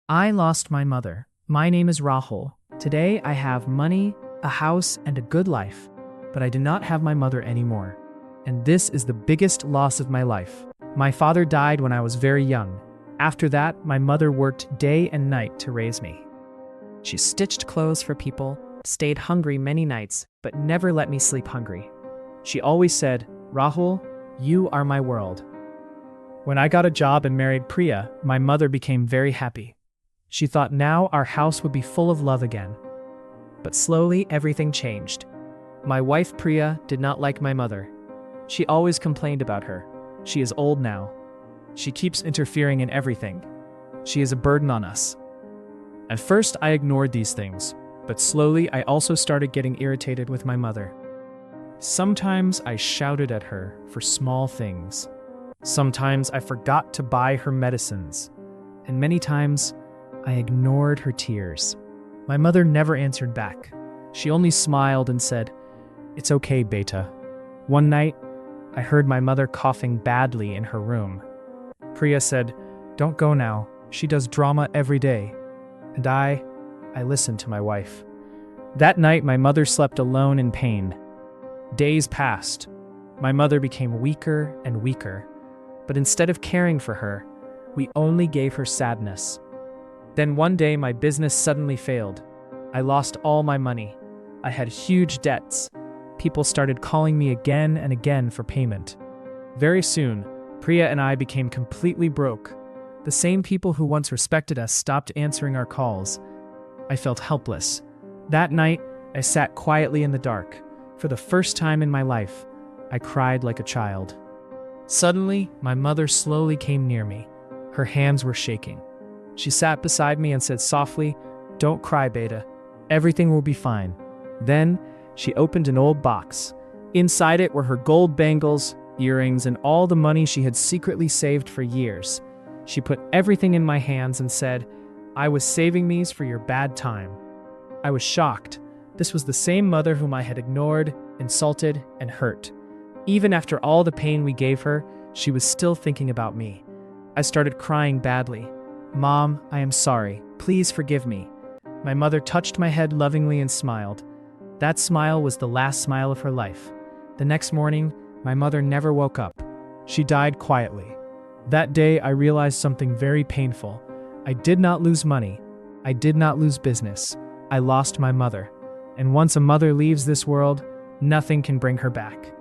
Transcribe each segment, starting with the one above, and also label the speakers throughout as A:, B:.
A: I lost my mother. My name is Rahul. Today I have money, a house, and a good life, but I do not have my mother anymore. And this is the biggest loss of my life. My father died when I was very young. After that, my mother worked day and night to raise me. She stitched clothes for people, stayed hungry many nights, but never let me sleep hungry. She always said, "Rahul, you are my world." When I got a job and married Priya, my mother became very happy. She thought now our house would be full of love again. But slowly everything changed. My wife Priya did not like my mother. She always complained about her. She is old now. She keeps interfering in everything. She is a burden on us. At first I ignored these things, but slowly I also started getting irritated with my mother. Sometimes I shouted at her for small things. Sometimes I forgot to buy her medicines. And many times I ignored her tears. My mother never answered back. She only smiled and said, "It's okay, beta." One night, I heard my mother coughing badly in her room. Priya said, "Don't go now. She does drama every day." And I listened to my wife. That night, my mother slept alone in pain. Days passed. My mother became weaker and weaker. But instead of caring for her, we only gave her sadness. Then one day, my business suddenly failed. I lost all my money. I had huge debts. People started calling me again and again for payment. Very soon, Priya and I became completely broke. The same people who once respected us stopped answering our calls. I felt helpless. That night, I sat quietly in the dark. For the first time in my life, I cried like a child. Suddenly, my mother slowly came near me. Her hands were shaking. She sat beside me and said softly, "Don't cry, beta. Everything will be fine." Then, she opened an old box. Inside it were her gold bangles, earrings, and all the money she had secretly saved for years. She put everything in my hands and said, "I was saving these for your bad time." I was shocked. This was the same mother whom I had ignored, insulted, and hurt. Even after all the pain we gave her, she was still thinking about me. I started crying badly. "Mom, I am sorry. Please forgive me." My mother touched my head lovingly and smiled. That smile was the last smile of her life. The next morning, my mother never woke up. She died quietly. That day, I realized something very painful. I did not lose money. I did not lose business. I lost my mother. And once a mother leaves this world, nothing can bring her back.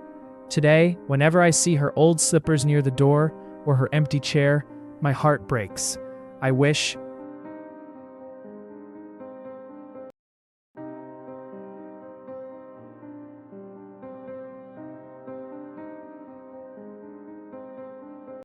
A: Today, whenever I see her old slippers near the door or her empty chair, my heart breaks. I wish